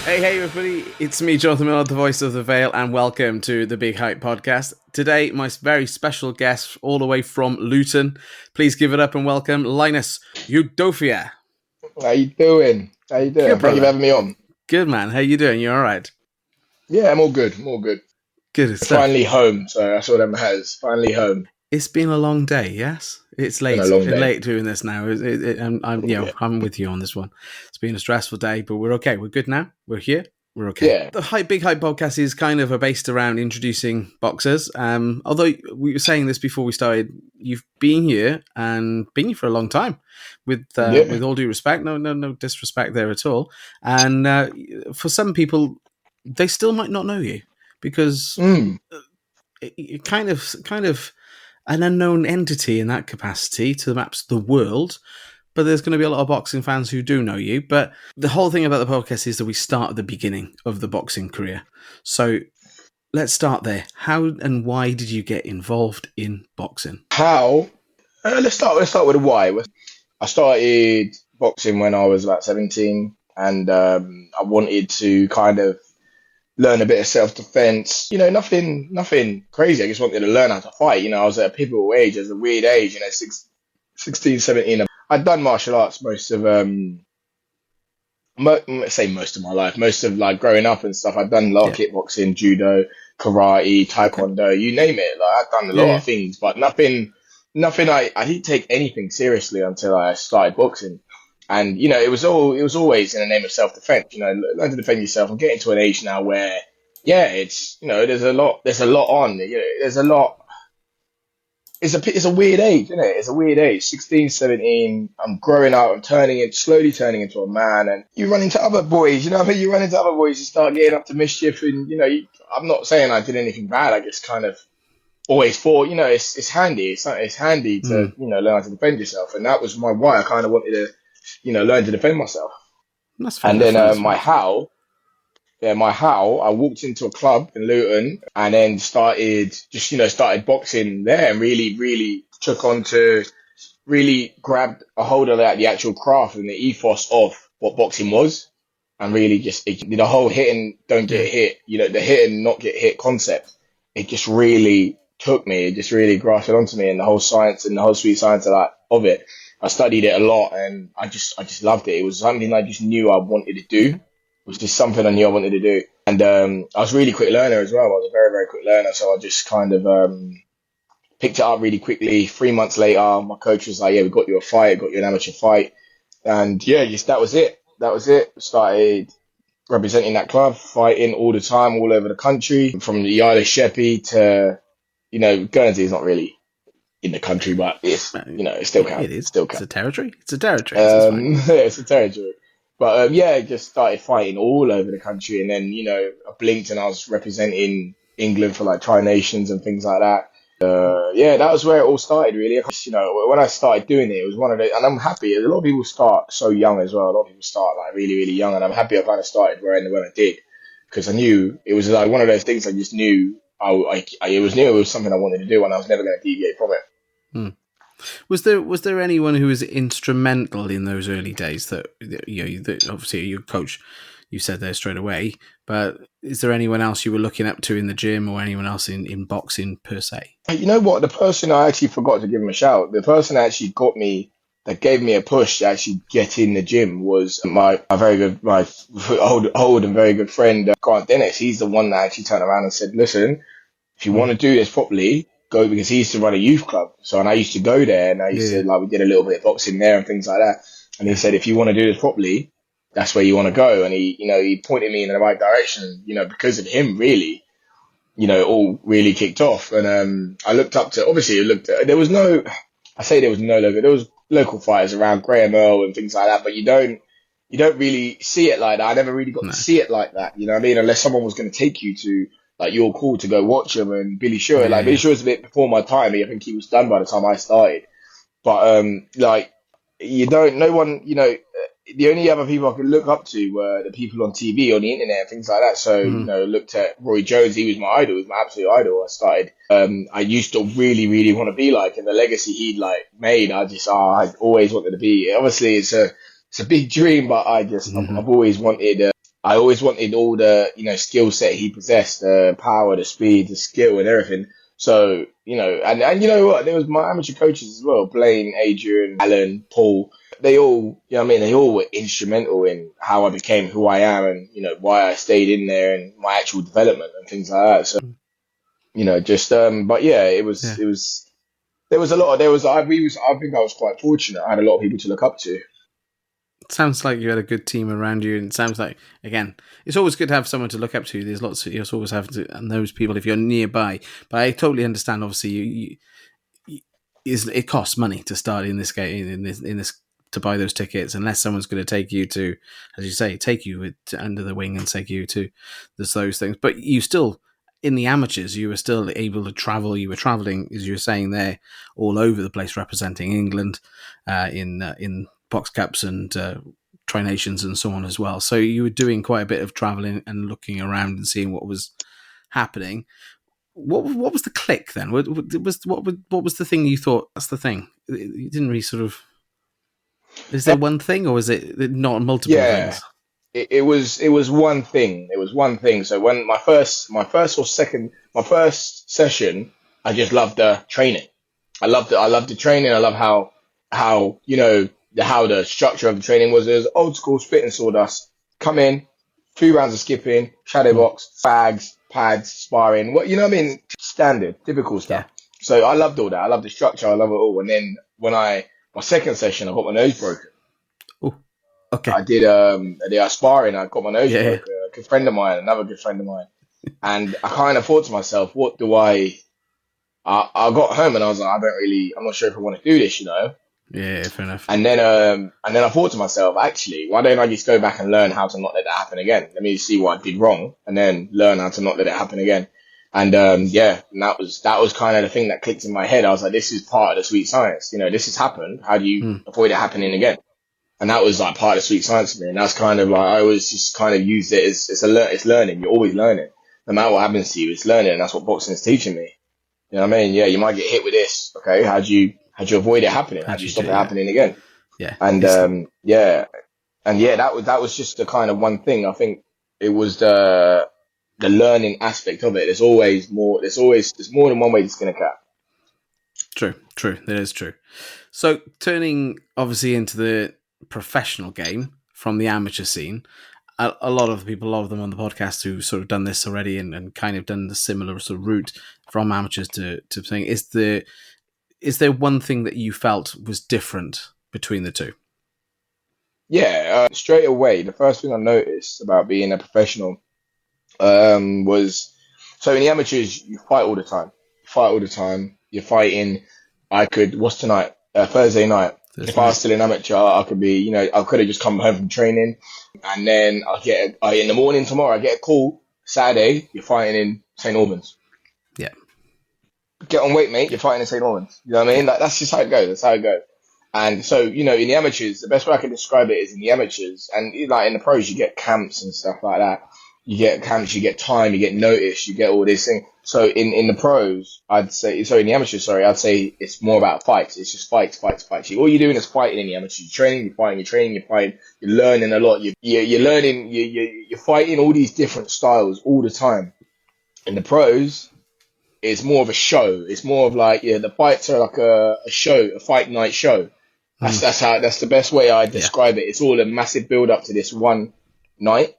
Hey, everybody. It's me, Jonathan Millard, the voice of the Vale, and welcome to the Big Hype Podcast. Today, my very special guest, all the way from Luton. Please give it up and welcome Linus Udofia. How you doing? How you Good, doing? Thank you for brother. having me on. Good, man. How you doing? You all right? Yeah, I'm all good. I'm all good. Good stuff. Finally home, so that's all that matters. Finally home. It's been a long day, yes? It's Been a late. long It's day. late doing this now. Yeah. I'm with you on this one. It's been a stressful day, but we're okay. We're good now. We're here. We're okay. Yeah. The Big Hype podcast is kind of based around introducing boxers. Although we were saying this before we started, you've been here and been here for a long time. With Yeah. all due respect, no disrespect there at all. And for some people, they still might not know you because Mm. you're kind of an unknown entity in that capacity to perhaps the world. But there's going to be a lot of boxing fans who do know you. But the whole thing about the podcast is that we start at the beginning of the boxing career. So let's start there. How and why did you get involved in boxing? How? Let's start. Let's start with a why. I started boxing when I was about 17, and I wanted to kind of learn a bit of self-defense. Nothing crazy. I just wanted to learn how to fight. I was at a pivotal age, as a weird age. 16, 17. I'd done martial arts most of say most of my life, most of like growing up and stuff. I've done a lot of Yeah. kickboxing, judo, karate, Okay. taekwondo, you name it. Like I've done a lot Yeah. of things, but nothing. I didn't take anything seriously until I started boxing. And it was always in the name of self-defense. Learn to defend yourself. I'm getting to an age now where, yeah, it's there's a lot on. There's a lot. It's a weird age, isn't it? It's a weird age. 16, 17. I'm growing up. I'm slowly turning into a man. And you run into other boys, what I mean? You run into other boys, you start getting up to mischief. And, I'm not saying I did anything bad. I just kind of always thought, it's handy. It's handy to, Mm. learn how to defend yourself. And that was my why. I kind of wanted to, learn to defend myself. That's fair And enough. then That's fair my enough. how, I walked into a club in Luton and then started boxing there and really, really really grabbed a hold of the actual craft and the ethos of what boxing was. And really the whole hit and don't Yeah. get hit, the hit and not get hit concept. It just really took me. It just really grasped onto me, and the whole science and the whole sweet science of it. I studied it a lot and I just loved it. It was something I just knew I wanted to do. It was just something I knew I wanted to do. And I was a really quick learner as well. I was a very, very quick learner. So I just kind of picked it up really quickly. 3 months later, my coach was like, yeah, we got you a fight, got you an amateur fight. And yeah, just that was it. That was it. Started representing that club, fighting all the time, all over the country, from the Isle of Sheppey to, Guernsey is not really in the country, but it still It counts. is. Still It's a counts. territory. It's a territory. It's fine. It's a territory. But yeah, just started fighting all over the country, and then I blinked and I was representing England for like Tri Nations and things like that. Yeah, that was where it all started, really. When I started doing it, it was one of the, and I'm happy. A lot of people start so young as well. A lot of people start like really, really young, and I'm happy I kind of started when I did, because I knew it was like one of those things I just knew it was something I wanted to do, and I was never going to deviate from it. Hmm. Was there anyone who was instrumental in those early days that obviously your coach, you said there straight away, but is there anyone else you were looking up to in the gym or anyone else in boxing per se? You know what? The person I actually forgot to give him a shout. The person that actually that gave me a push to actually get in the gym was my old and very good friend, Grant Dennis. He's the one that actually turned around and said, listen, if you want Mm. to do this properly, go, because he used to run a youth club. So, and I used to go there and I used Yeah, to, like, we did a little bit of boxing there and things like that. And he yeah. said, if you want to do this properly, that's where you want to go. And he pointed me in the right direction, because of him, really, it all really kicked off. And, I looked up to, obviously, there was no local, there was local fighters around, Graham Earl and things like that, but you don't really see it like that. I never really got No. to see it like that, you know what I mean? Unless someone was going to take you to, like, your call to go watch him. And Billy Shore, like, Billy Yeah. Shore's a bit before my time. I think he was done by the time I started. But, like, no one, the only other people I could look up to were the people on TV, on the internet, and things like that. So, Mm. looked at Roy Jones. He was my idol. He was my absolute idol. I used to really, really want to be like, and the legacy he'd like made, I always wanted to be. Obviously, it's a big dream, but Mm-hmm. I've always wanted I always wanted all the, skill set he possessed, the power, the speed, the skill and everything. So, and you know what? There was my amateur coaches as well, Blaine, Adrian, Alan, Paul. They all, they all were instrumental in how I became who I am and, why I stayed in there and my actual development and things like that. So, but yeah, Yeah. there was a lot of, I think I was quite fortunate. I had a lot of people to look up to. It sounds like you had a good team around you, and it sounds like, again, it's always good to have someone to look up to. There's lots of, you always have to, and those people if you're nearby. But I totally understand. Obviously, it costs money to start in this game, in this to buy those tickets, unless someone's going to take you to, as you say, take you under the wing and take you to those things. But you still, in the amateurs, you were still able to travel. You were traveling, as you were saying there, all over the place, representing England in box cups and tri-nations and so on as well. So you were doing quite a bit of traveling and looking around and seeing what was happening. What was the click then? What was the thing you thought, that's the thing? You didn't really sort of. Is there one thing, or is it not multiple Yeah, things? it was one thing. It was one thing. So when my first session, I just loved the training. I loved the training. I love how how the structure of the training was. It was old school spit and sawdust. Come in, few rounds of skipping, shadow Mm. box, fags, pads, sparring. What I mean? Standard, typical Yeah. stuff. So I loved all that. I loved the structure. I love it all. And then my second session, I got my nose broken. Oh. Okay. I did sparring. I got my nose Yeah. Yeah. broken. A good friend of mine, another good friend of mine, and I kind of thought to myself, what do I got home and I was like, I'm not sure if I want to do this. Yeah. Fair enough. And then I thought to myself, actually, why don't I just go back and learn how to not let that happen again? Let me see what I did wrong and then learn how to not let it happen again. And and that was kind of the thing that clicked in my head. I was like, this is part of the sweet science. This has happened. How do you Mm. avoid it happening again? And that was like part of sweet science for me. And that's kind of like, I always just kind of used it as, it's learning. You're always learning. No matter what happens to you, it's learning. And that's what boxing is teaching me. You know what I mean? Yeah, you might get hit with this. Okay. How do you avoid it happening? How How'd do you you stop do? it Yeah. happening again? Yeah. And, It's that was just the kind of one thing. I think it was the learning aspect of it. There's more than one way to skin a cat. true. True. That is true. So turning obviously into the professional game from the amateur scene, a lot of people, a lot of them on the podcast who sort of done this already and kind of done the similar sort of route from amateurs to saying, is there one thing that you felt was different between the two? Yeah. Straight away, the first thing I noticed about being a professional was so in the amateurs you fight all the time. You fight all the time. You're fighting. What's tonight? Thursday night. Thursday If I was night. still an amateur, I could be, I could have just come home from training, and then in the morning tomorrow I get a call. Saturday, you're fighting in St Albans. Yeah. Get on weight, mate. Yeah. You're fighting in St Albans. You know what I Yeah. mean? Like, that's just how it goes. That's how it goes. And so, in the amateurs, the best way I can describe it is in the amateurs, and like in the pros, you get camps and stuff like that. You get camps, you get time, you get notice, you get all these things. So in the pros, in the amateurs, sorry, I'd say it's more about fights. It's just fights, fights, fights. All you're doing is fighting in the amateurs. You're training, you're fighting, you're learning a lot. You're learning, you're fighting all these different styles all the time. In the pros, it's more of a show. It's more of like, the fights are like a show, a fight night show. Mm. That's the best way I Yeah. describe it. It's all a massive build up to this one night.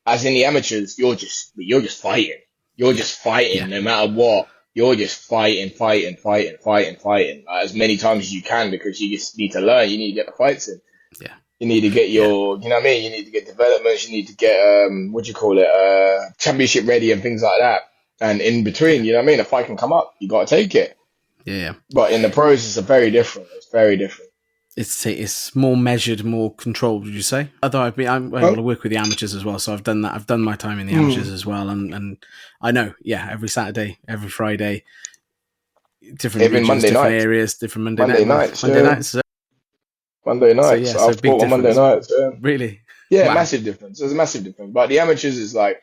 As in the amateurs, you're just fighting. You're Yeah. just fighting Yeah. no matter what. You're just fighting, fighting, fighting, fighting, fighting as many times as you can because you just need to learn. You need to get the fights in. Yeah. You need to get Yeah. you know what I mean? You need to get developments. You need to get, what do you call it? Championship ready and things like that. And in between, Yeah. you know what I mean? A fight can come up. You got to take it. Yeah. Yeah. But in the pros, it's very different. It's very different. It's more measured, more controlled. Would you say? Although I'm able Oh, to work with the amateurs as well, so I've done that. I've done my time in the mm. amateurs as well, and I know. Yeah, every Saturday, every Friday, different Even regions, Monday different nights. areas, different Monday night. Monday Well, nights, Monday yeah. nights. So, Monday so nights. yeah, so I've big fought on Monday difference. nights, yeah. Really? Yeah, Wow. massive difference. There's a massive difference. But the amateurs is like,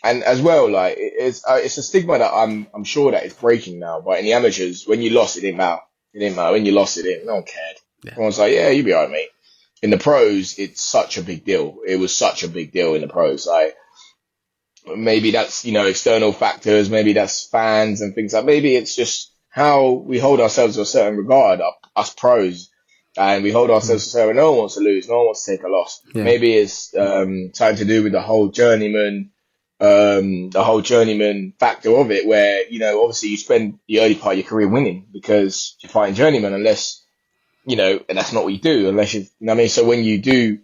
and as well, like it's a stigma that I'm sure that it's breaking now. But in the amateurs, when you lost, it didn't matter. It didn't matter when you lost. It didn't. No one cared. Yeah. Everyone's like, yeah, you'll be alright, mate. in the pros, it's such a big deal. It was such a big deal in the pros. Like maybe that's, external factors, maybe that's fans and things like, maybe it's just how we hold ourselves to a certain regard, us pros, and we hold ourselves to certain, no one wants to lose, no one wants to take a loss. Yeah. Maybe it's something to do with the whole journeyman factor of it, where, obviously you spend the early part of your career winning because you're fighting journeyman, unless, and that's not what you do, unless you know what I mean? So when you do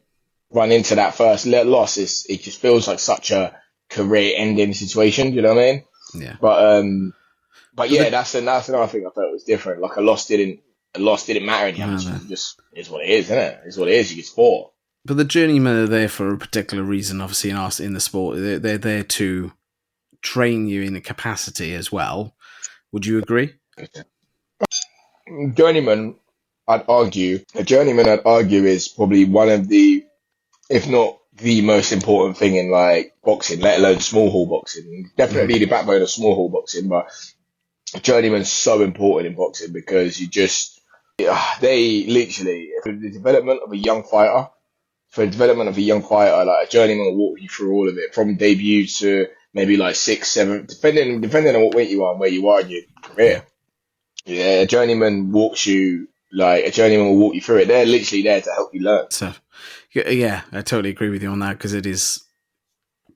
run into that first loss, it just feels like such a career-ending situation. You know what I mean? Yeah. But yeah, that's another thing I felt was different. Like a loss didn't matter in the end. It just is what it is, isn't it? It's what it is. You get sport. But the journeymen are there for a particular reason. Obviously, in the sport, they're there to train you in a capacity as well. Would you agree? Journeyman, I'd argue, is probably one of the, if not the most important thing in like boxing, let alone small hall boxing. Definitely the backbone of small hall boxing, but journeyman's so important in boxing because they literally, for the development of a young fighter, like a journeyman will walk you through all of it, from debut to maybe like 6, 7, depending on what weight you are and where you are in your career. Yeah, a journeyman will walk you through it. They're literally there to help you learn. So, yeah, I totally agree with you on that because it is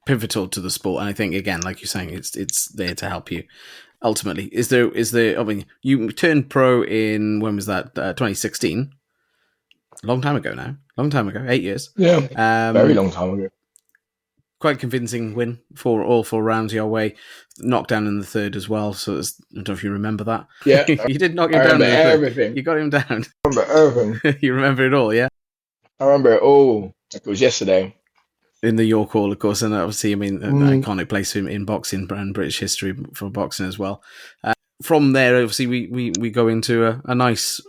pivotal to the sport, and I think again, like you're saying, it's there to help you. Ultimately, is there? I mean, you turned pro in, when was that? 2016. Long time ago now. 8 years. Yeah, very long time ago. Quite convincing win for all 4 rounds your way. Knockdown in the third as well. So I don't know if you remember that. Yeah, you did knock him down. I remember everything. You got him down. I remember everything. You remember it all, yeah? I remember it all. Like it was yesterday. In the York Hall, of course, and obviously, I mean, an iconic place in boxing and British history for boxing as well. From there, obviously, we go into a nice,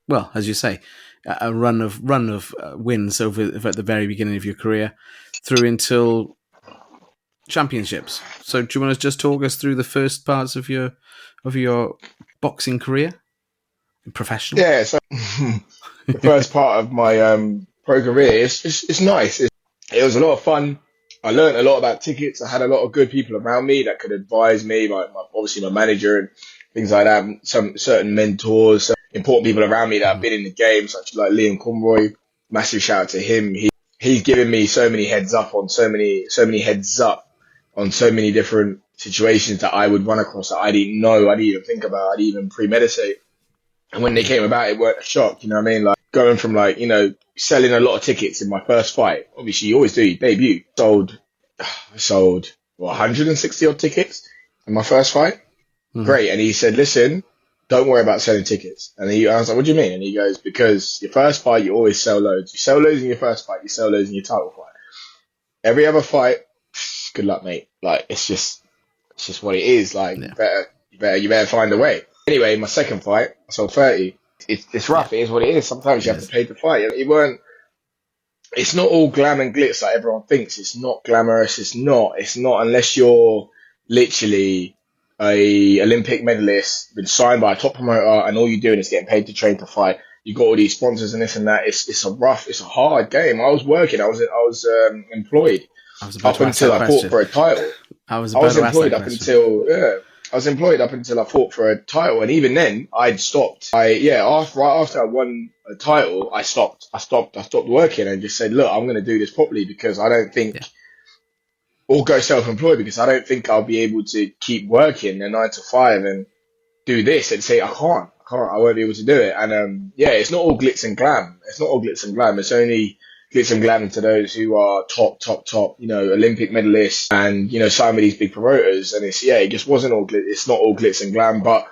well, as you say, a run of wins over at the very beginning of your career through until championships. So, do you want to just talk us through the first parts of your boxing career, professional? Yeah. So the first part of my pro career it's nice. It was a lot of fun. I learned a lot about tickets. I had a lot of good people around me that could advise me, obviously my manager and things like that. Some certain mentors, some important people around me that have been in the game, such as like Kieran Conway. Massive shout out to him. He's given me so many heads up on so many different situations that I would run across that I didn't know, I didn't even think about, I didn't even premeditate. And when they came about, it weren't a shock. You know what I mean? Like going from selling a lot of tickets in my first fight. Obviously, you always do your debut. Sold 160 odd tickets in my first fight. Great. And he said, listen, don't worry about selling tickets. And I was like, what do you mean? And he goes, because your first fight, you always sell loads. You sell loads in your first fight, you sell loads in your title fight. Every other fight, good luck, mate. Like, it's just what it is. Like, you better find a way. Anyway, my second fight, I sold 30. It's rough. It is what it is. Sometimes you have to pay to fight. It's not all glam and glitz like everyone thinks. It's not glamorous. It's not unless you're literally a Olympic medalist, been signed by a top promoter, and all you're doing is getting paid to train to fight. You got all these sponsors and this and that. It's a hard game. I was working. I was employed up until I fought for a title. I was employed up until I fought for a title, and even then, I'd stopped. Right after I won a title, I stopped working and just said, "Look, I'm going to do this properly because I don't think, or go self-employed because I don't think I'll be able to keep working a 9 to 5 and do this and say I won't be able to do it." And it's not all glitz and glam. It's only glitz and glam to those who are top, Olympic medalists and, sign with these big promoters. And it just wasn't all glitz. It's not all glitz and glam. But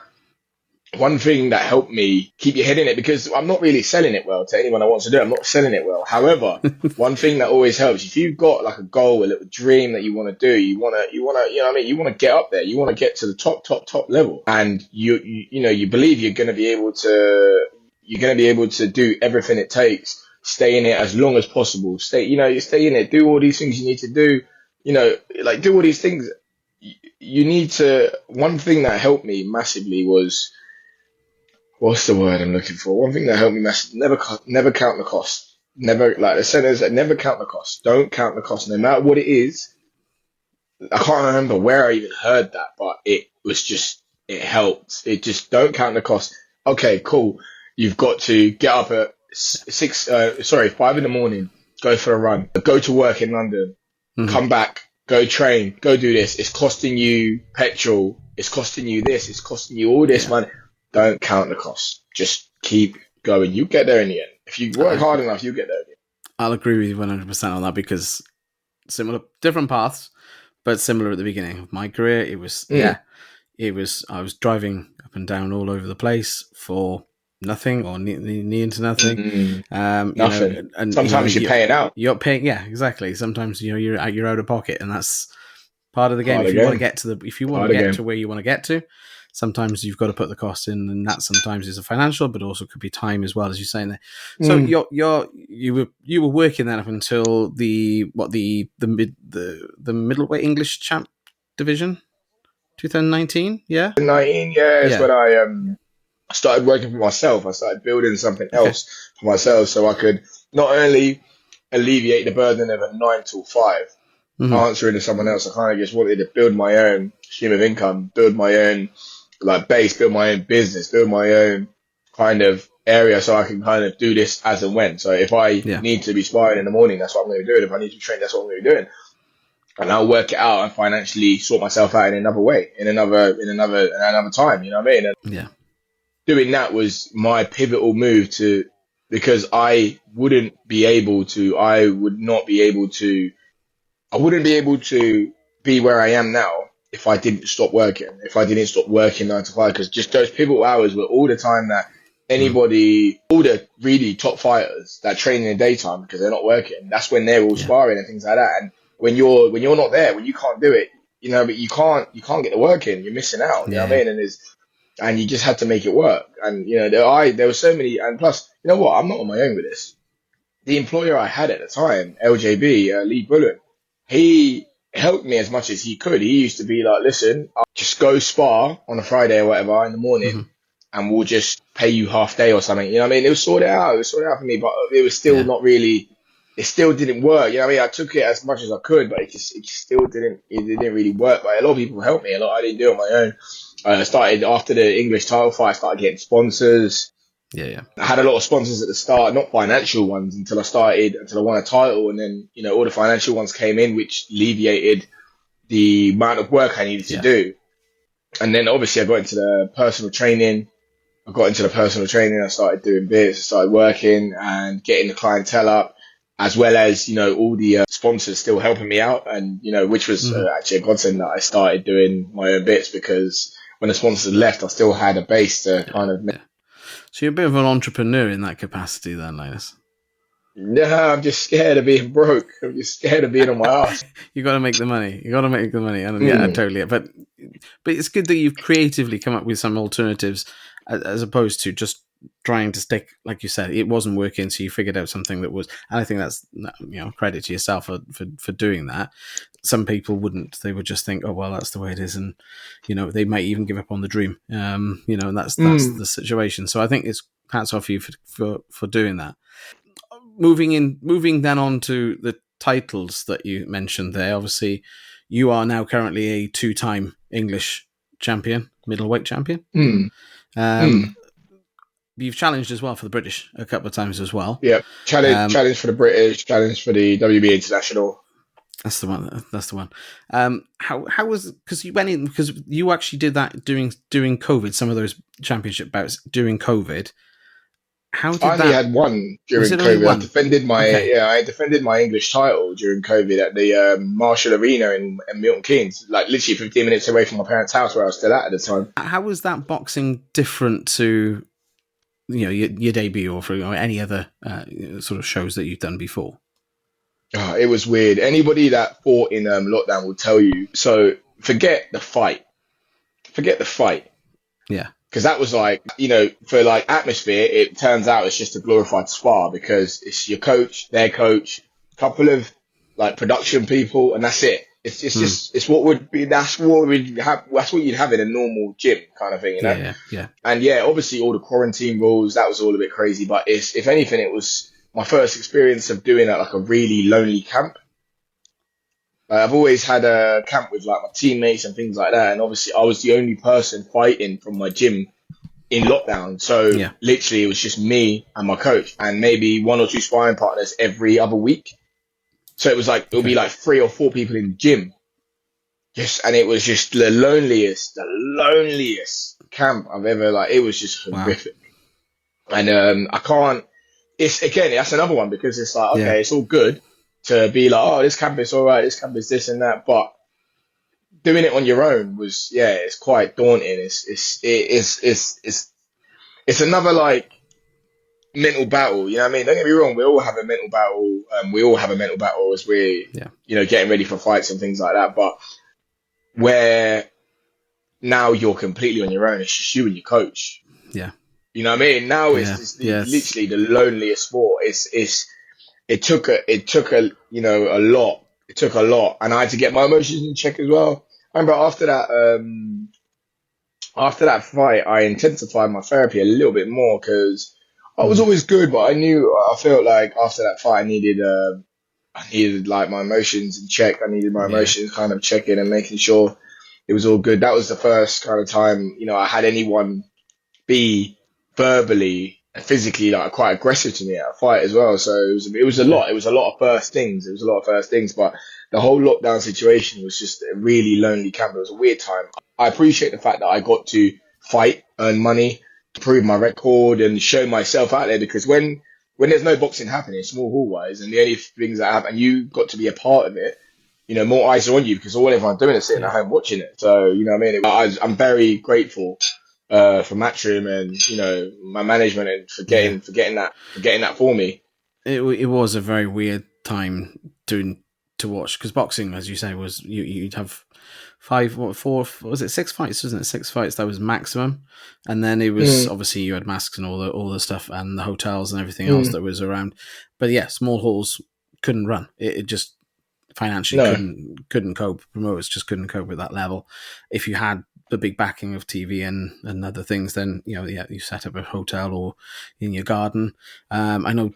one thing that helped me keep your head in it, because I'm not really selling it well to anyone that wants to do it. I'm not selling it well. However, one thing that always helps, if you've got like a goal, a little dream that you want to do, you want to, you want to get up there, you want to get to the top level. And you believe you're going to be able to do everything it takes. Stay in it as long as possible. You stay in it. Do all these things you need to do. Do all these things. You need to. One thing that helped me massively was what's the word I'm looking for? One thing that helped me never count the cost. Never, like the sentence that never count the cost. Don't count the cost, no matter what it is. I can't remember where I even heard that, but it helped. It just don't count the cost. Okay, cool. You've got to get up at 5 in the morning, go for a run, go to work in London, come back, go train, go do this. It's costing you petrol. It's costing you this. It's costing you all this money. Don't count the cost. Just keep going. You get there in the end. If you work hard enough, you get there in the end. I'll agree with you 100% on that, because similar, different paths, but similar at the beginning of my career. It was, I was driving up and down all over the place for nothing or near to nothing. Nothing. And sometimes you're paying out. You're paying, yeah, exactly. Sometimes you're out of pocket, and that's part of the game. If you want to get to where you want to get to, sometimes you've got to put the cost in, and that sometimes is a financial, but also could be time as well, as you're saying there. So you were working then up until the middleweight English champ division, 2019, yeah. 2019, is when I started working for myself. I started building something else for myself, so I could not only alleviate the burden of a 9 till 5 answering to someone else. I kind of just wanted to build my own stream of income, build my own base, build my own business, build my own kind of area, so I can kind of do this as and when. So if I need to be sparring in the morning, that's what I'm going to be doing. If I need to train, that's what I'm going to be doing. And I'll work it out and financially sort myself out in another way, in another time. You know what I mean? And doing that was my pivotal move because I wouldn't be able to be where I am now if I didn't stop working, if I didn't stop working 9 to 5, because just those pivotal hours were all the time that anybody, all the really top fighters that train in the daytime because they're not working, that's when they're all sparring and things like that. And when you're not there, when you can't do it, but you can't get the work in, you're missing out. You know what I mean? And you just had to make it work. And there were so many, and plus, you know what? I'm not on my own with this. The employer I had at the time, LJB, Lee Bullen, he helped me as much as he could. He used to be like, listen, I'll just go spar on a Friday or whatever in the morning, and we'll just pay you half day or something. You know what I mean? It was sorted out. It was sorted out for me, but it was still not really. It still didn't work. You know what I mean? I took it as much as I could, but it still didn't. It didn't really work. But a lot of people helped me. I didn't do it on my own. I started after the English title fight. I started getting sponsors. I had a lot of sponsors at the start, not financial ones, until I won a title, and then all the financial ones came in, which alleviated the amount of work I needed to do. And then obviously I got into the personal training. I started doing bits. I started working and getting the clientele up, as well as all the sponsors still helping me out, and which was actually a godsend that I started doing my own bits, because when the sponsors left, I still had a base to kind of. So you're a bit of an entrepreneur in that capacity then, Linus? No, I'm just scared of being broke. I'm just scared of being on my ass. You got to make the money. I totally. But it's good that you've creatively come up with some alternatives, as opposed to just trying to stick, like you said, it wasn't working, so you figured out something that was. And I think that's credit to yourself for doing that. Some people wouldn't. They would just think, oh well, that's the way it is, and they might even give up on the dream. And that's the situation. So I think it's hats off you for doing that. Moving then on to the titles that you mentioned there. Obviously, you are now currently a 2-time English champion, middleweight champion. You've challenged as well for the British a couple of times as well. Yeah, challenge for the British, challenge for the WBA International. That's the one. How was, because you went in, because you actually did that during COVID, some of those championship bouts during COVID. How did I only had one during COVID. I defended my English title during COVID at the Marshall Arena in Milton Keynes, like literally 15 minutes away from my parents' house where I was still at the time. How was that boxing different to your debut or for any other sort of shows that you've done before? Oh, it was weird. Anybody that fought in lockdown will tell you. So forget the fight. Yeah. Because that was for atmosphere, it turns out it's just a glorified spar, because it's your coach, their coach, a couple of production people, and that's it. Mm. it's what would be, that's what we'd have, that's what you'd have in a normal gym kind of thing, you know? Yeah. And yeah, obviously all the quarantine rules, that was all a bit crazy, but it's, if anything, it was my first experience of doing like a really lonely camp. I've always had a camp with like my teammates and things like that, and obviously I was the only person fighting from my gym in lockdown. So Yeah. literally, it was just me and my coach, and maybe one or two sparring partners every other week. So it was like, it'll be Okay. like 3 or 4 people in the gym, just, and it was just the loneliest camp I've ever, like. It was just Wow. horrific, and I can't. It's again, that's another one, because it's like, Yeah. okay, it's all good to be like, oh, this camp is all right, this camp is this and that, but doing it on your own was, yeah, it's quite daunting. It's another like mental battle. You know what I mean? Don't get me wrong. We all have a mental battle. We all have a mental battle as we're, Yeah. getting ready for fights and things like that. But where now you're completely on your own, it's just you and your coach. Yeah. You know what I mean? Now it's Yeah. just Yes. literally the loneliest sport. It took a, a lot. It took a lot, and I had to get my emotions in check as well. I remember after that fight, I intensified my therapy a little bit more, because I was Mm. always good, but I felt like after that fight, I needed like my emotions in check. I needed my Yeah. emotions kind of checking and making sure it was all good. That was the first kind of time, I had anyone be verbally and physically like quite aggressive to me at a fight as well. So it was a Okay. lot. It was a lot of first things. It was a lot of first things, but the whole lockdown situation was just a really lonely camp. It was a weird time. I appreciate the fact that I got to fight, earn money, prove my record, and show myself out there, because when there's no boxing happening, small hall wise, and the only things that happen, you got to be a part of it. More eyes are on you, because all everyone's doing is sitting at Yeah. home watching it. So, you know what I mean? I'm very grateful for Matchroom and my management, and Yeah. for getting that for me. It was a very weird time to watch, because boxing, as you say, was you'd have four, was it 6 fights? Wasn't it 6 fights? That was maximum, and then it was Mm, obviously you had masks and all the stuff and the hotels and everything else mm, that was around. But yeah, small halls couldn't run. It just financially no, couldn't cope. Promoters just couldn't cope with that level. If you had the big backing of TV and other things, then yeah, you set up a hotel or in your garden. I know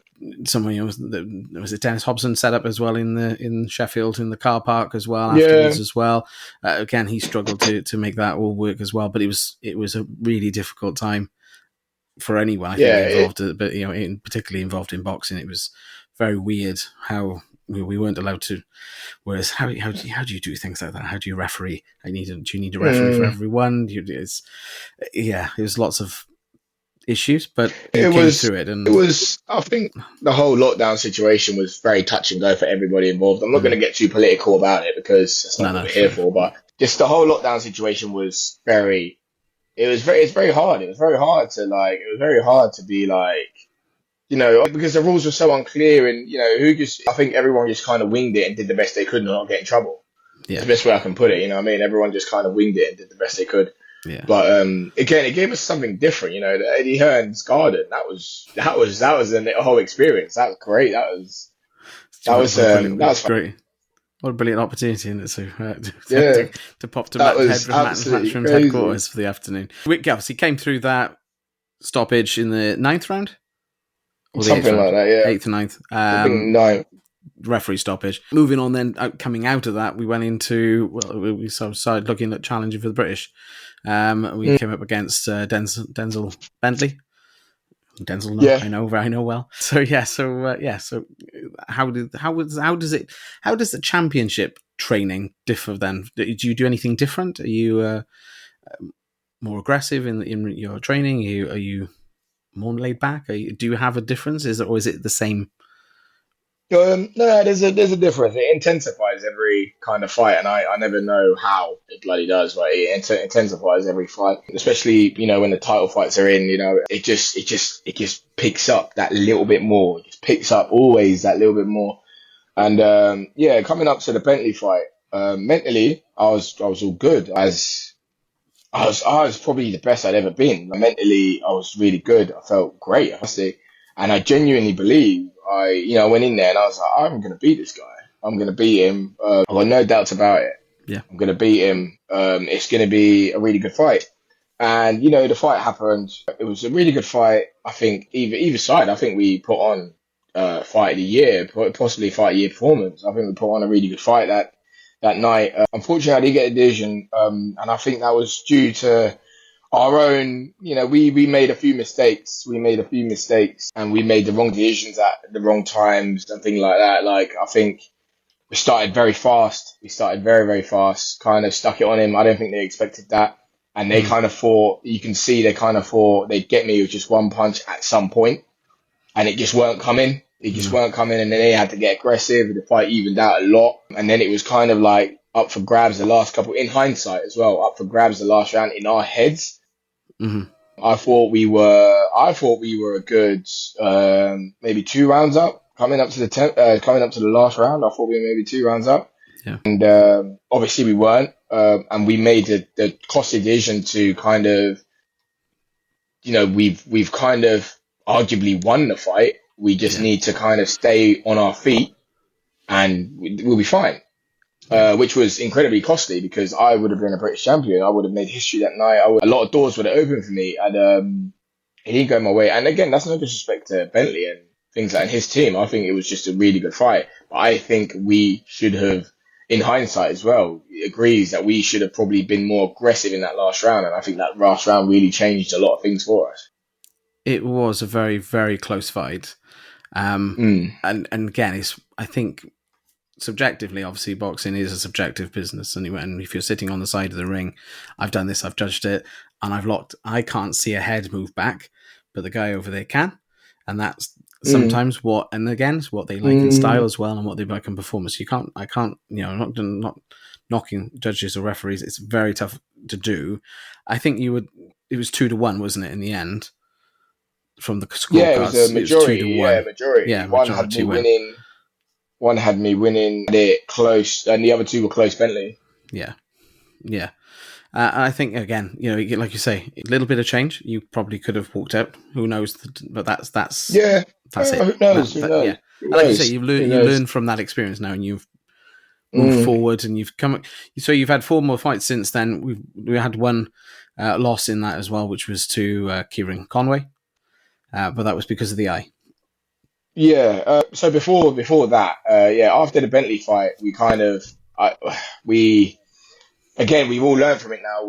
someone, was it Dennis Hobson set up as well in Sheffield in the car park as well yeah, afterwards as well. Again, he struggled to make that all work as well. But it was a really difficult time for anyone, I think, yeah, involved, but particularly involved in boxing. It was very weird how we weren't allowed to. Whereas how do you do things like that? How do you referee? Do you need a referee for mm, everyone? It was lots of issues, but you it came was, through it, it and was. I think the whole lockdown situation was very touch and go for everybody involved. I'm not going mm, to get too political about it, because that's not what no, we're here fair enough. for. But just the whole lockdown situation was very. It's very hard. It was very hard to like. It was very hard to be like. Because the rules were so unclear, and I think everyone just kind of winged it and did the best they could and not get in trouble. It's Yeah, the best way I can put it. You know what I mean? Everyone just kind of winged it and did the best they could. yeah. But again, it gave us something different. The Eddie Hearn's Garden. That was the whole experience. That was great. What a That brilliant, was fun. great. What a brilliant opportunity, isn't it? Yeah, To pop to that head was of absolutely Matchroom's crazy. headquarters for the afternoon. We obviously came through that stoppage in the ninth round or the eighth Something like round, that. Yeah, eighth and ninth. I think no. Referee stoppage. Moving on, then coming out of that, we went into we sort of started looking at challenging for the British. We Mm, came up against Denzel Bentley. Denzel, no, yeah. I know well. So yeah, so how does the championship training differ then? Do you do anything different? Are you more aggressive in your training? Are you more laid back? Do you have a difference? Or is it the same? No, there's a difference. It intensifies every kind of fight, and I never know how it bloody does, but it intensifies every fight. Especially when the title fights are in, it just picks up that little bit more. It just picks up always that little bit more. And yeah, coming up to the Bentley fight, mentally I was all good. I was probably the best I'd ever been. Mentally, I was really good. I felt great, I must say. And I genuinely believe I went in there and I was like, I'm going to beat this guy. I'm going to beat him. I've got no doubts about it. Yeah. I'm going to beat him. It's going to be a really good fight. And, the fight happened. It was a really good fight. I think either side, I think we put on fight of the year, possibly fight of the year performance. I think we put on a really good fight that night. Unfortunately, I didn't get a decision. And I think that was due to our own, we made a few mistakes. We made a few mistakes and we made the wrong decisions at the wrong times and things like that. Like, I think we started very fast. We started very, very fast, kind of stuck it on him. I don't think they expected that. And they kind of thought, you can see they kind of thought they'd get me with just one punch at some point, and it just weren't coming. It just weren't coming, and then they had to get aggressive. The fight evened out a lot, and then it was kind of like up for grabs the last couple, in hindsight as well, up for grabs the last round in our heads. Mm-hmm. I thought we were a good, maybe 2 rounds up, coming up to the last round. I thought we were maybe 2 rounds up. Yeah. And obviously we weren't, and we made the costly decision to kind of, we've kind of arguably won the fight. We just need to kind of stay on our feet, and we'll be fine. Which was incredibly costly because I would have been a British champion. I would have made history that night. A lot of doors would have opened for me, and it didn't go my way. And again, that's no disrespect to Bentley and things like and his team. I think it was just a really good fight. But I think we should have, in hindsight as well, agrees that we should have probably been more aggressive in that last round. And I think that last round really changed a lot of things for us. It was a very, very close fight. And again, I think subjectively, obviously, boxing is a subjective business. And if you're sitting on the side of the ring, I've done this, I've judged it, and I can't see a head move back, but the guy over there can. And that's sometimes and again, it's what they like in style as well, and what they like in performance. I can't, not knocking judges or referees. It's very tough to do. I think it was 2-1, wasn't it, in the end? From the scorecards. Yeah, it was a majority. Majority. Yeah, one had me winning. One had me winning it close, and the other 2 were close Bentley. Yeah. And I think, again, like you say, a little bit of change. You probably could have walked out. Who knows? But that's it. Who knows? Yeah. And like you say, you've learned from that experience now, and you've moved forward, and you've come. So you've had 4 more fights since then. We had one loss in that as well, which was to Kieran Conway, but that was because of the eye. Yeah. So before that, after the Bentley fight, we've all learned from it now.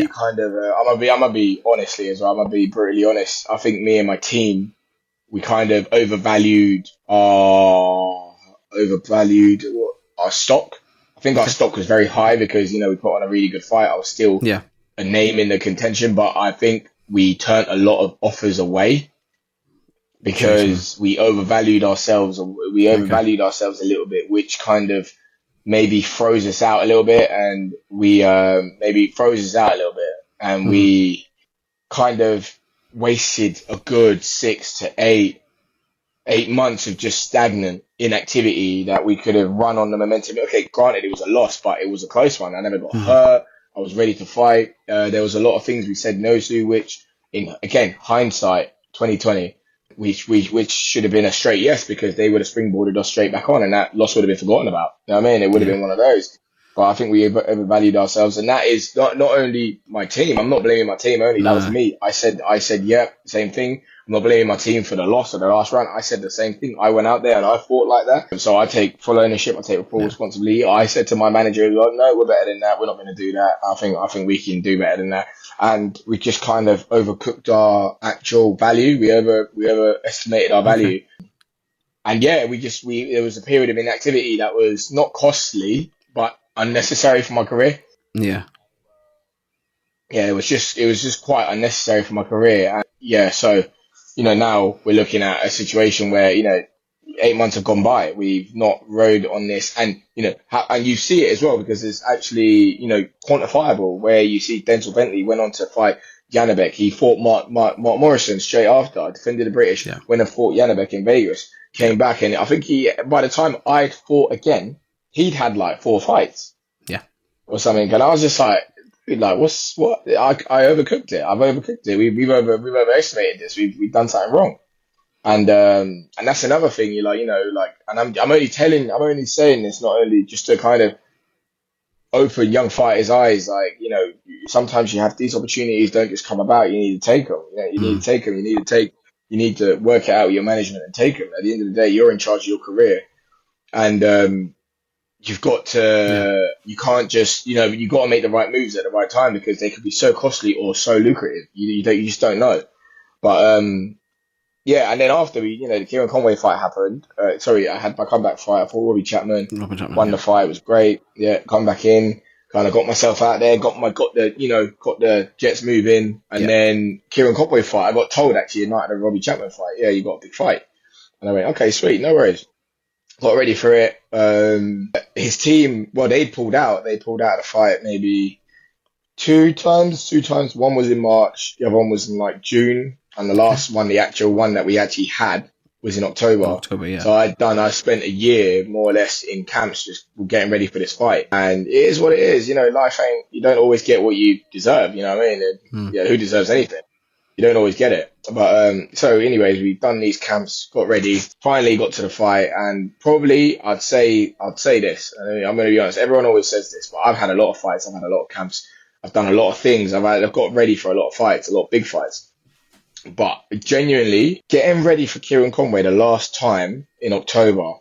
Kind of, I'm gonna be honestly as well. I'm gonna be brutally honest. I think me and my team, we kind of overvalued our stock. I think our stock was very high because, we put on a really good fight. I was still a name in the contention, but I think we turned a lot of offers away because we overvalued ourselves. We overvalued ourselves a little bit, which kind of maybe froze us out a little bit, and we kind of wasted a good 6 to 8 months of just stagnant inactivity that we could have run on the momentum. Okay, granted, it was a loss, but it was a close one. I never got hurt. I was ready to fight. There was a lot of things we said no to, which, again, hindsight, 2020, which should have been a straight yes, because they would have springboarded us straight back on, and that loss would have been forgotten about. You know what I mean? It would have been one of those. But I think we overvalued ourselves, and that is not only my team. I'm not blaming my team only. That was me. I said, same thing. I'm not blaming my team for the loss of the last round. I said the same thing. I went out there and I fought like that. And so I take full ownership. I take full responsibility. I said to my manager, no, we're better than that. We're not going to do that. I think we can do better than that. And we just kind of overcooked our actual value. We overestimated our value. And there was a period of inactivity that was not costly, but unnecessary for my career. Yeah, it was just quite unnecessary for my career. And so, now we're looking at a situation where, 8 months have gone by. We've not rode on this, and, and you see it as well, because it's actually, quantifiable, where you see Denzel Bentley went on to fight Janabek. He fought Mark Morrison straight after, defended the British, went and fought Janabek in Vegas, came back, and I think by the time I fought again, he'd had like 4 fights. Or something. And I was just like, what? I overcooked it. I've overcooked it. We've overestimated this. We've done something wrong. And that's another thing. You like, and I'm only saying this not only just to kind of open young fighters' eyes. Like, sometimes you have these opportunities don't just come about. You need to take them. You need to take them. You need to work it out with your management and take them. At the end of the day, you're in charge of your career, and you've got to. You can't just, you got to make the right moves at the right time because they could be so costly or so lucrative. You just don't know. But yeah, and then after the Kieran Conway fight happened. Sorry, I had my comeback fight. I fought Robbie Chapman, won the fight. It was great. Yeah, come back in, kind of got myself out there, got the Jets moving, and then Kieran Conway fight. I got told actually a night of the Robbie Chapman fight, yeah, you got a big fight, and I went, okay, sweet, no worries. Got ready for it. His team, well, they pulled out. They pulled out of the fight maybe two times. One was in March, the other one was in like June. And the last one, the actual one that we actually had, was in October. Yeah. So I spent a year more or less in camps just getting ready for this fight. And it is what it is. Life ain't, you don't always get what you deserve. You know what I mean? And, who deserves anything? You don't always get it. But, so anyways, we've done these camps, got ready, finally got to the fight. And probably I'd say this. I mean, I'm going to be honest. Everyone always says this, but I've had a lot of fights. I've had a lot of camps. I've done a lot of things. I've got ready for a lot of fights, a lot of big fights. But genuinely, getting ready for Kieran Conway the last time in October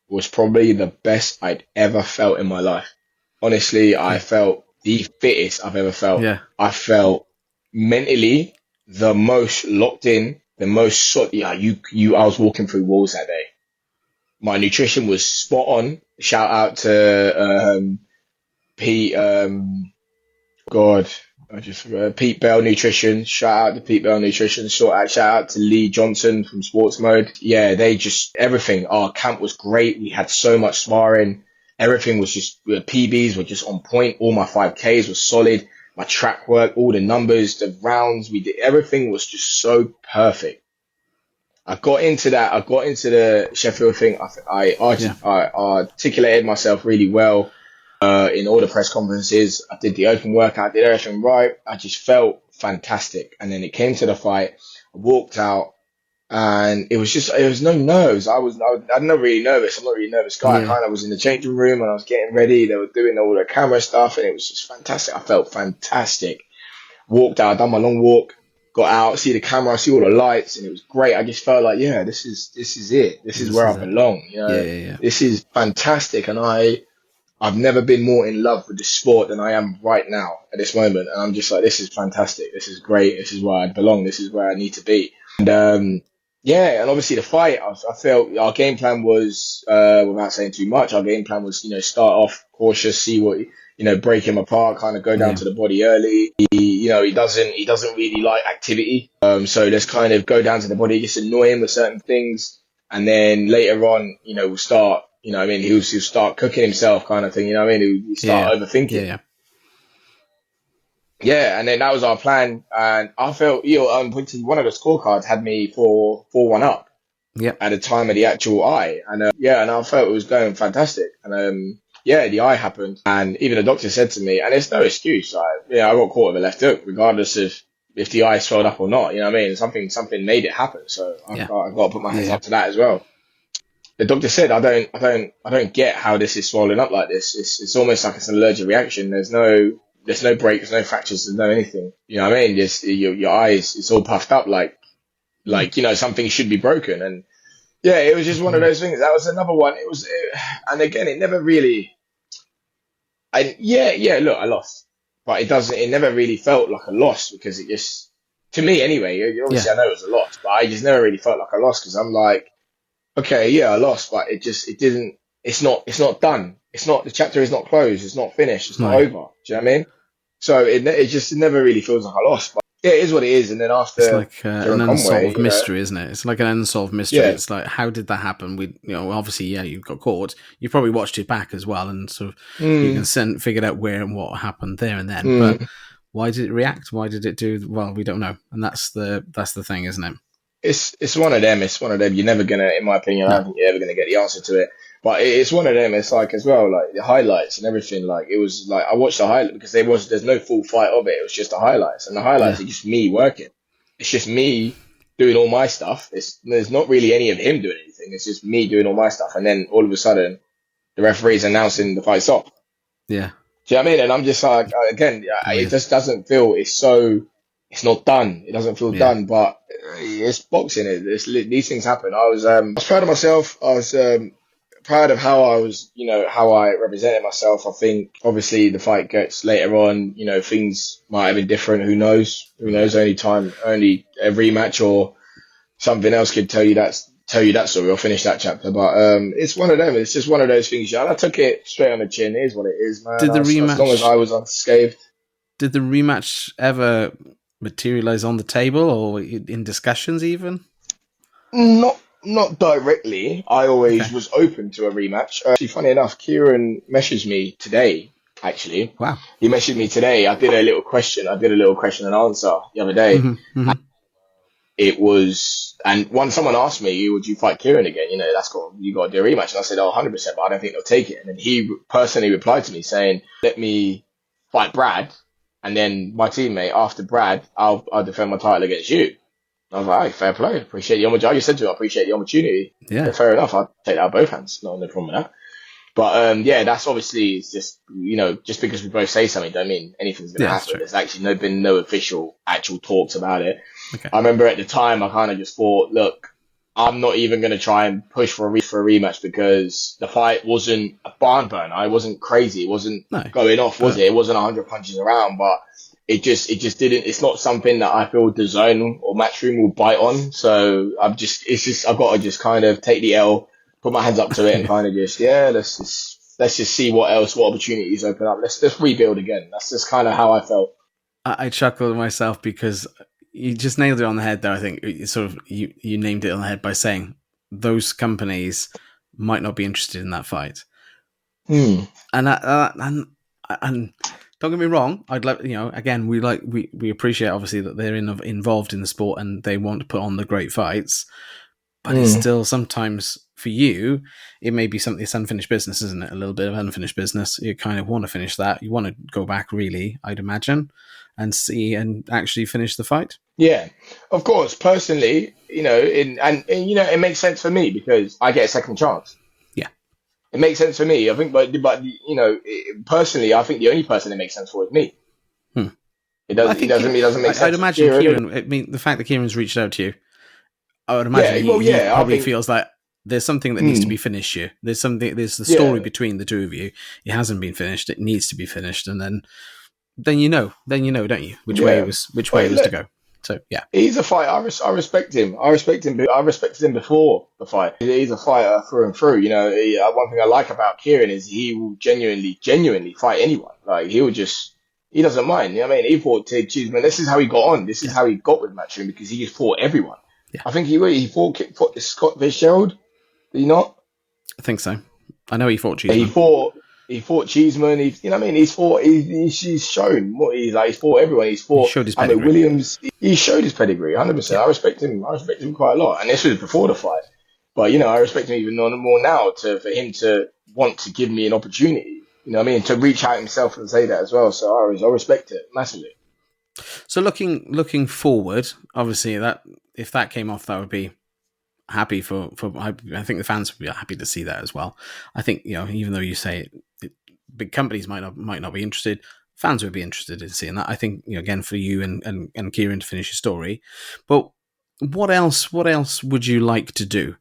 was probably the best I'd ever felt in my life. Honestly, I felt the fittest I've ever felt. Yeah. I felt mentally the most locked in, the most I was walking through walls that day. My nutrition was spot on. Shout out to Pete. Pete Bell Nutrition. Shout out to Pete Bell Nutrition. Shout out to Lee Johnson from Sports Mode. Yeah, everything. Our camp was great. We had so much sparring. Everything was PBs were just on point. All my 5Ks were solid. My track work, all the numbers, the rounds we did, everything was just so perfect. I got into the Sheffield thing. I articulated myself really well. In all the press conferences, I did the open workout, did everything right. I just felt fantastic. And then it came to the fight. I walked out, and it was no nerves. I'm not really nervous. I'm not really a nervous guy. I kind of was in the changing room and I was getting ready. They were doing all the camera stuff, and it was just fantastic. I felt fantastic. Walked out, done my long walk, got out, see the camera, see all the lights, and it was great. I just felt like, yeah, this is it. This is where I belong. This is fantastic, and I've never been more in love with the sport than I am right now at this moment. And I'm just like, this is fantastic. This is great. This is where I belong. This is where I need to be. And, and obviously the fight, I felt our game plan was, without saying too much, our game plan was, start off cautious, see what, break him apart, kind of go down to the body early. He doesn't really like activity. So let's kind of go down to the body, just annoy him with certain things. And then later on, we'll start, he'll start cooking himself kind of thing, he'll start overthinking. Yeah, and then that was our plan. And I felt, one of the scorecards had me 4-1 up at the time of the actual eye. And and I felt it was going fantastic. And the eye happened. And even the doctor said to me, and it's no excuse, I got caught with a left hook, regardless of if the eye swelled up or not, something made it happen. So I've got to put my hands up to that as well. The doctor said, I don't get how this is swollen up like this. It's almost like it's an allergic reaction. There's no break, there's no fractures, there's no anything. You know what I mean? Just your eyes, it's all puffed up like something should be broken. And yeah, it was just one of those things. That was another one. And again, it never really. Look, I lost, but it never really felt like a loss because it just, to me anyway. Obviously, I know it was a loss, but I just never really felt like a loss because I'm like, okay, yeah, I lost, but it's not done. The chapter is not closed. It's not finished. It's not over. Do you know what I mean? So it never really feels like I lost. But yeah, it is what it is. And then after, it's like an unsolved mystery, isn't it? It's like an unsolved mystery. Yeah. It's like, how did that happen? Obviously, you got caught. You probably watched it back as well, and sort of you can figure out where and what happened there and then. But why did it react? Why did it do? Well, we don't know, and that's the thing, isn't it? It's one of them. It's one of them. You're never gonna, in my opinion, I don't think you're ever gonna get the answer to it. But it's one of them. It's like as well, like the highlights and everything. Like it was like I watched the highlight because there's no full fight of it. It was just the highlights, and the highlights are just me working. It's just me doing all my stuff. There's not really any of him doing anything. It's just me doing all my stuff. And then all of a sudden, the referee's announcing the fight's off. Yeah. Do you know what I mean? And I'm just like, again, it just doesn't feel, it's not done. It doesn't feel done, but it's boxing. These things happen. I was proud of myself. I was proud of how I was, how I represented myself. I think obviously the fight gets later on, things might have been different. Who knows? Only a rematch or something else could tell you that story or finish that chapter. But it's one of them. It's just one of those things. I took it straight on the chin. It is what it is, man. As long as I was unscathed. Did the rematch ever materialize on the table or in discussions even? Not directly. I always was open to a rematch. Actually, funny enough, Kieran messaged me today. Actually, wow, he messaged me today. I did a little question and answer the other day. Mm-hmm. It was, and when someone asked me, "Would you fight Kieran again?" You got to do a rematch, and I said, "Oh, 100%," but I don't think they'll take it. And then he personally replied to me saying, "Let me fight Brad, and then my teammate after Brad, I'll defend my title against you." I was like, hey, fair play. Appreciate the opportunity. I just said to him, I appreciate the opportunity. Yeah. Fair enough. I'll take that with both hands. No problem with that. But that's obviously, it's just, just because we both say something don't mean anything's going to happen. There's actually been no official actual talks about it. Okay. I remember at the time, I kind of just thought, look, I'm not even going to try and push for a rematch because the fight wasn't a barn burner. I wasn't crazy. It wasn't going off, was it? It wasn't 100 punches around, but it just didn't. It's not something that I feel DAZN or Matchroom will bite on. So I've got to just kind of take the L, put my hands up to it, and kind of let's just see what opportunities open up. Let's rebuild again. That's just kind of how I felt. I chuckled myself because you just nailed it on the head there. I think you named it on the head by saying those companies might not be interested in that fight. And don't get me wrong. I'd like, again, we appreciate obviously that they're involved in the sport and they want to put on the great fights, but it's still sometimes for you, it may be something, it's unfinished business, isn't it? A little bit of unfinished business. You kind of want to finish that. You want to go back, really, I'd imagine, and see and actually finish the fight. Yeah, of course. Personally, it makes sense for me because I get a second chance. It makes sense for me. I think, but personally, I think the only person it makes sense for is me. It doesn't make sense. I'd imagine Kieran. The fact that Kieran's reached out to you, I would imagine he probably feels like there's something that needs to be finished here. There's the story between the two of you. It hasn't been finished. It needs to be finished, and then you know, don't you? Which way it was to go. So yeah, he's a fighter. I respect him. I respected him before the fight. He's a fighter through and through. One thing I like about Kieran is he will genuinely fight anyone. Like he doesn't mind. He fought Ted Cheeseman. This is how he got on. This is how he got with Matchroom because he just fought everyone. Yeah. I think he fought Scott Fitzgerald. Did he not? I think so. I know he fought Cheeseman. He fought Cheeseman. He's shown what he's like. He's fought everyone. He showed his pedigree. Williams. He showed his pedigree. 100%. Yeah. I respect him. Quite a lot. And this was before the fight. But I respect him even more now for him to want to give me an opportunity. To reach out himself and say that as well. So I respect it massively. So looking forward, obviously that if that came off, that would be happy for I think the fans would be happy to see that as well. I think even though you say big companies might not be interested, fans would be interested in seeing that. I think again for you and Kieran to finish your story. But what else would you like to do?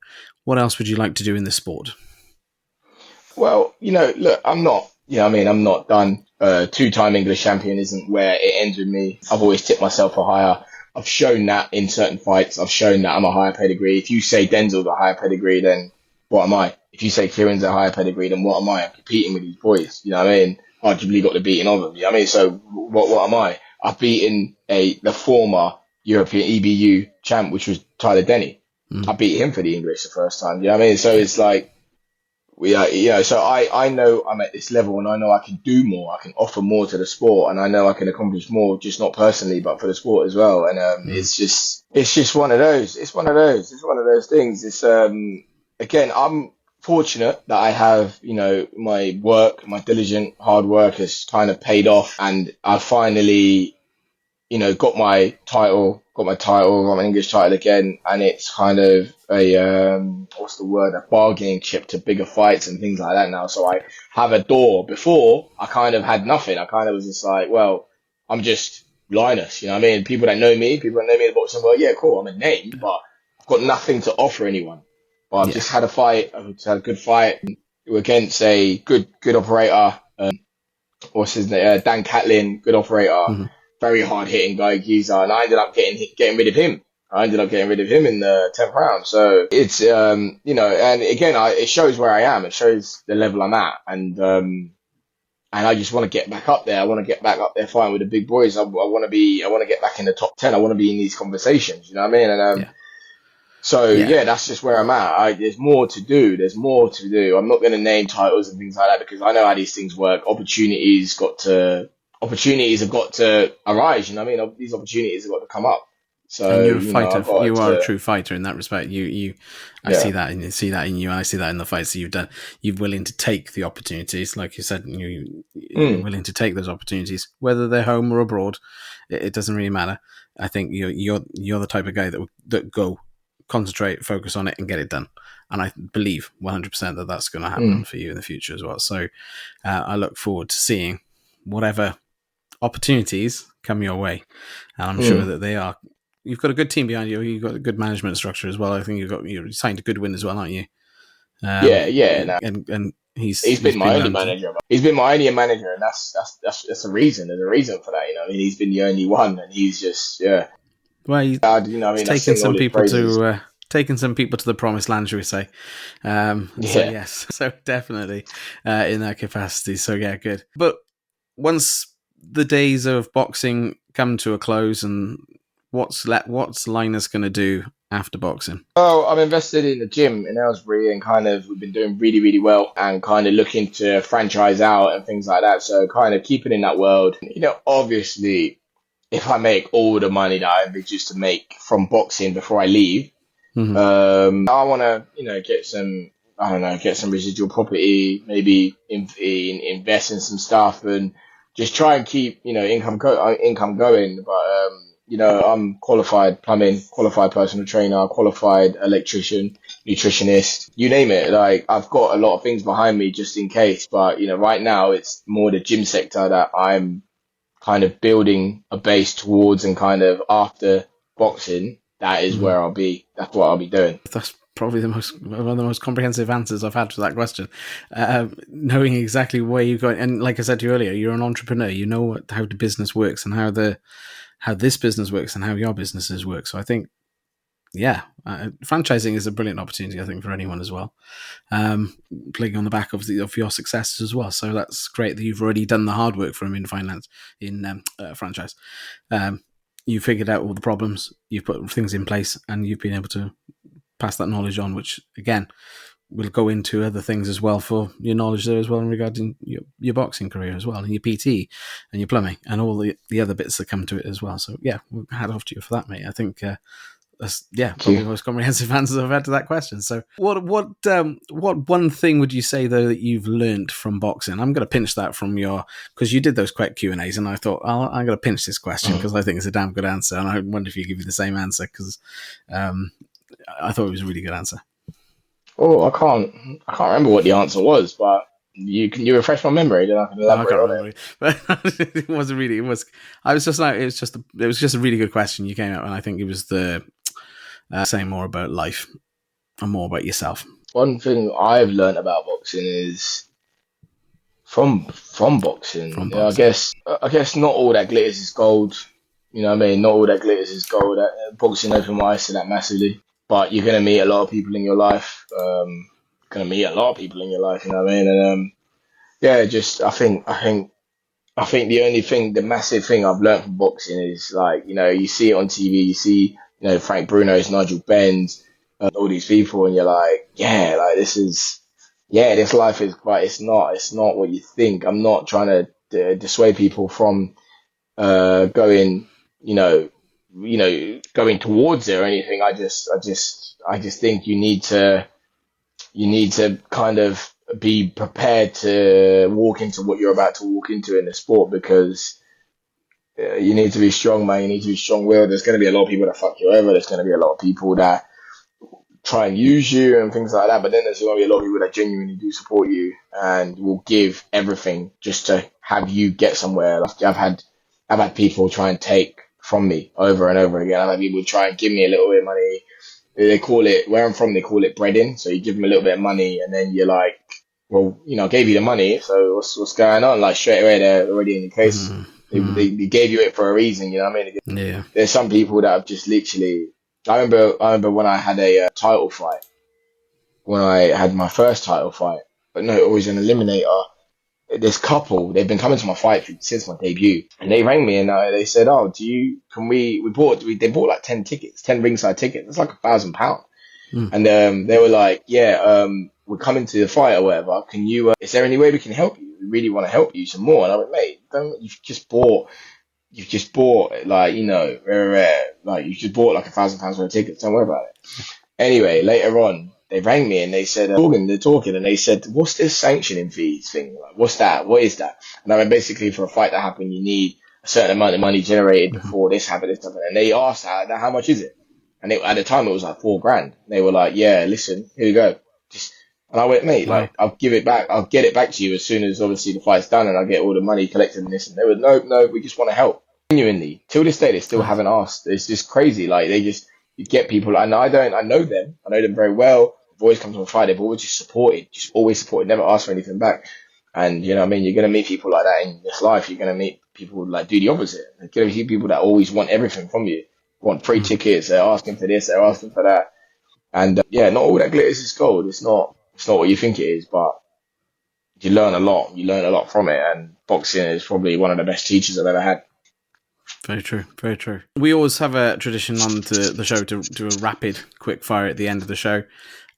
What else would you like to do in this sport? Well, look, I'm not done. Two-time English champion isn't where it ends with me. I've always tipped myself for higher. I've shown that in certain fights. I've shown that I'm a higher pedigree. If you say Denzel's a higher pedigree, then what am I? If you say Kieran's a higher pedigree, then what am I? I'm competing with these boys. You know what I mean? Arguably got the beating of them. You know what I mean? So what am I? I've beaten the former European EBU champ, which was Tyler Denny. I beat him for the English the first time. You know what I mean? So it's like, so I know I'm at this level and I know I can do more. I can offer more to the sport and I know I can accomplish more, just not personally, but for the sport as well. And it's just one of those. It's one of those things. It's again, I'm fortunate that I have, my work, my diligent hard work has kind of paid off and I finally got my title, got my English title again, and it's kind of a what's the word, a bargaining chip to bigger fights and things like that now. So I have a door. Before I kind of had nothing. I kind of was just like, well, I'm just Linus, you know what I mean? People that know me in the boxing world, yeah, cool, I'm a name, but I've got nothing to offer anyone. But I've Yeah. just had a fight. I've just had a good fight against a good operator. What's his name? Dan Catlin, good operator, Hmm. very hard hitting guy, geezer, and I ended up getting rid of him. I ended up getting rid of him in the 10th round. So it's and again, it shows where I am. It shows the level I'm at, and I just want to get back up there. I want to get back up there fighting with the big boys. I want to get back in the top 10. I want to be in these conversations. You know what I mean? And Yeah. so Yeah. yeah, that's just where I'm at. There's more to do. There's more to do. I'm not going to name titles and things like that because I know how these things work. Opportunities have got to arise. You know what I mean? These opportunities have got to come up. And So you're a fighter. I've got You are a to true fighter in that respect. I yeah. see that, and see that in you, and I see that in the fights that you've done. You're willing to take the opportunities, like you said. You're Mm, willing to take those opportunities, whether they're home or abroad. It doesn't really matter. I think you're the type of guy that go concentrate, focus on it, and get it done. And I believe 100% that that's going to happen mm, for you in the future as well. So I look forward to seeing whatever opportunities come your way, and I'm sure mm. that they are. You've got a good team behind you. You've got a good management structure as well. I think you signed a good win as well, aren't you? Yeah, yeah. No, And he's he's been my been only known to. manager. He's been my only manager, and that's a reason. There's a reason for that. You know, I mean, he's been the only one, and he's just yeah. Well, I he's mean, I taken sing all some his people praises. to. Taking some people to the promised land, shall we say? So Yeah. yes, so definitely in that capacity. So yeah, good. But once the days of boxing come to a close, and what's Linus going to do after boxing? Well, I'm invested in the gym in Aylesbury and kind of we've been doing really, really well and kind of looking to franchise out and things like that. So kind of keeping in that world. Obviously, if I make all the money that I envisage to make from boxing before I leave, Hmm. I want to, I don't know, get some residual property, maybe invest in some stuff and just try and keep, income going. But, I'm qualified plumbing, qualified personal trainer, qualified electrician, nutritionist, you name it. Like I've got a lot of things behind me just in case. But, right now it's more the gym sector that I'm kind of building a base towards and kind of after boxing, that is Hmm. where I'll be. That's what I'll be doing. That's probably one of the most comprehensive answers I've had to that question. Knowing exactly where you're going, and like I said to you earlier, you're an entrepreneur. You know how the business works and how this business works and how your businesses work. So I think, yeah, franchising is a brilliant opportunity. I think for anyone as well, playing on the back of your successes as well. So that's great that you've already done the hard work for him in finance in franchise. Um, you figured out all the problems, you've put things in place, and you've been able to pass that knowledge on, which again will go into other things as well for your knowledge there as well in regarding your boxing career as well, and your PT and your plumbing and all the other bits that come to it as well. So yeah, we'll hat off to you for that, mate. I think that's Thank probably you. the most comprehensive answers I've had to that question. So what one thing would you say though that you've learned from boxing? I'm going to pinch that from because you did those quick Q&As, and I thought I'm going to pinch this question because I think it's a damn good answer, and I wonder if you give me the same answer because um, I thought it was a really good answer. Oh, I can't remember what the answer was, but you refresh my memory, then I can No, I elaborate can't on it. remember it, but it wasn't really. It was. I was just like, it was just a really good question you came up, and I think it was the saying more about life and more about yourself One thing I've learned about boxing is from boxing. from Yeah, boxing. I guess not all that glitters is gold. You know what I mean? Not all that glitters is gold. Boxing opened my eyes to that massively. But you're gonna meet a lot of people in your life. Gonna meet a lot of people in your life. You know what I mean? And yeah, just I think the massive thing I've learned from boxing is like you see it on TV. You see Frank Bruno's, Nigel Benz, all these people, and you're like, yeah, like this life is, but it's not what you think. I'm not trying to dissuade people from going, going towards it or anything. I just think you need to kind of be prepared to walk into what you're about to walk into in the sport because You need to be strong, man. You need to be strong-willed. There's going to be a lot of people that fuck you over. There's going to be a lot of people that try and use you and things like that. But then there's going to be a lot of people that genuinely do support you and will give everything just to have you get somewhere. Like I've had people try and take from me over and over again. I've had people try and give me a little bit of money. They call it, where I'm from, they call it breading. So you give them a little bit of money and then you're like, well, you know, I gave you the money, so what's going on? Like straight away, they're already in your case. They gave you it for a reason, you know what I mean? Yeah. There's some people that have just literally. I remember when I had a title fight, when I had my first title fight, but no, it was an eliminator. This couple, they've been coming to my fight since my debut, and they rang me and they said, "Oh, they bought like 10 tickets, 10 ringside tickets. It's like £1,000." And they were like, "Yeah, we're coming to the fight or whatever. Can you? Is there any way we can help you? We really want to help you some more." And I went, "Mate, you've just bought like, you know, like you just bought like £1,000 worth of tickets. Don't worry about it." Anyway, later on, they rang me and they said, they're talking, and they said, "What's this sanctioning fees thing? Like, what's that? What is that?" And I mean, basically, for a fight to happen, you need a certain amount of money generated before this happened, this happened. And they asked, how much is it? And at the time, it was like £4,000. They were like, "Yeah, listen, here you go." And I went, "Mate, like, I'll give it back. I'll get it back to you as soon as obviously the fight's done and I get all the money collected and this." And they were, no, we just want to help. Genuinely, till this day, they still haven't asked. It's just crazy. Like, you get people, and I know them very well. They've always come to a fight. They've always always supported, never asked for anything back. And, you know what I mean? You're going to meet people like that in this life. You're going to meet people like do the opposite. You're going to meet people that always want everything from you. Want free tickets. They're asking for this. They're asking for that. And yeah, not all that glitters is gold. It's not what you think it is, but you learn a lot. You learn a lot from it. And boxing is probably one of the best teachers I've ever had. Very true, very true. We always have a tradition on the show to do a rapid quick fire at the end of the show,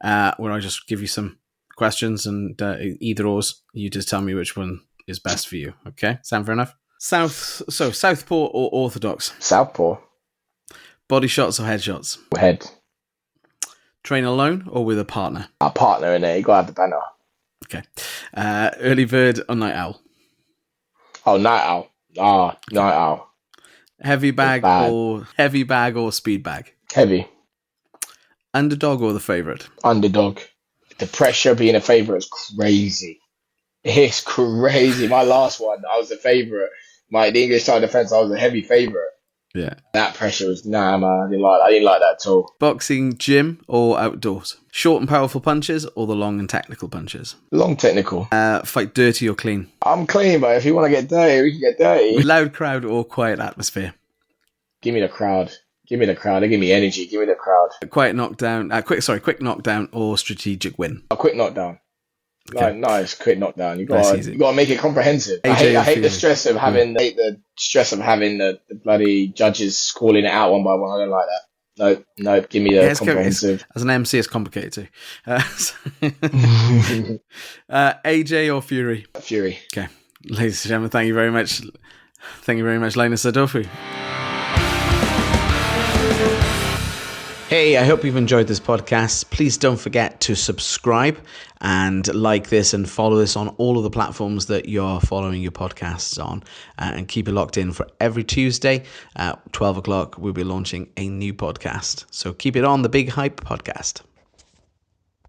where I just give you some questions and either or's. You just tell me which one is best for you. Okay, sound fair enough? Southpaw or orthodox? Southpaw. Body shots or headshots? Head. Train alone or with a partner? Our partner in there. You gotta have the banner. Okay. Early bird or night owl? Oh, night owl. Night owl. Heavy bag or speed bag? Heavy. Underdog or the favourite? Underdog. The pressure being a favourite is crazy. It's crazy. My last one, I was the favourite. The English side defence, I was a heavy favourite. Yeah. That pressure was, man. I didn't like that at all. Boxing, gym or outdoors? Short and powerful punches or the long and technical punches? Long technical. Fight dirty or clean? I'm clean, but if you want to get dirty, we can get dirty. Loud crowd or quiet atmosphere? Give me the crowd. Give me the crowd. They give me energy. Give me the crowd. Quick knockdown or strategic win? A quick knockdown. Okay. Nice, quick knockdown. You got to make it comprehensive. I hate the stress of having the bloody judges calling it out one by one. I don't like that. No, give me the comprehensive. As an MC, it's complicated too. AJ or Fury? Fury. Okay, ladies and gentlemen, thank you very much. Thank you very much, Linus Udofia. Hey, I hope you've enjoyed this podcast. Please don't forget to subscribe and like this and follow this on all of the platforms that you're following your podcasts on, and keep it locked in for every Tuesday at 12 o'clock. We'll be launching a new podcast. So keep it on, the Big Hype Podcast.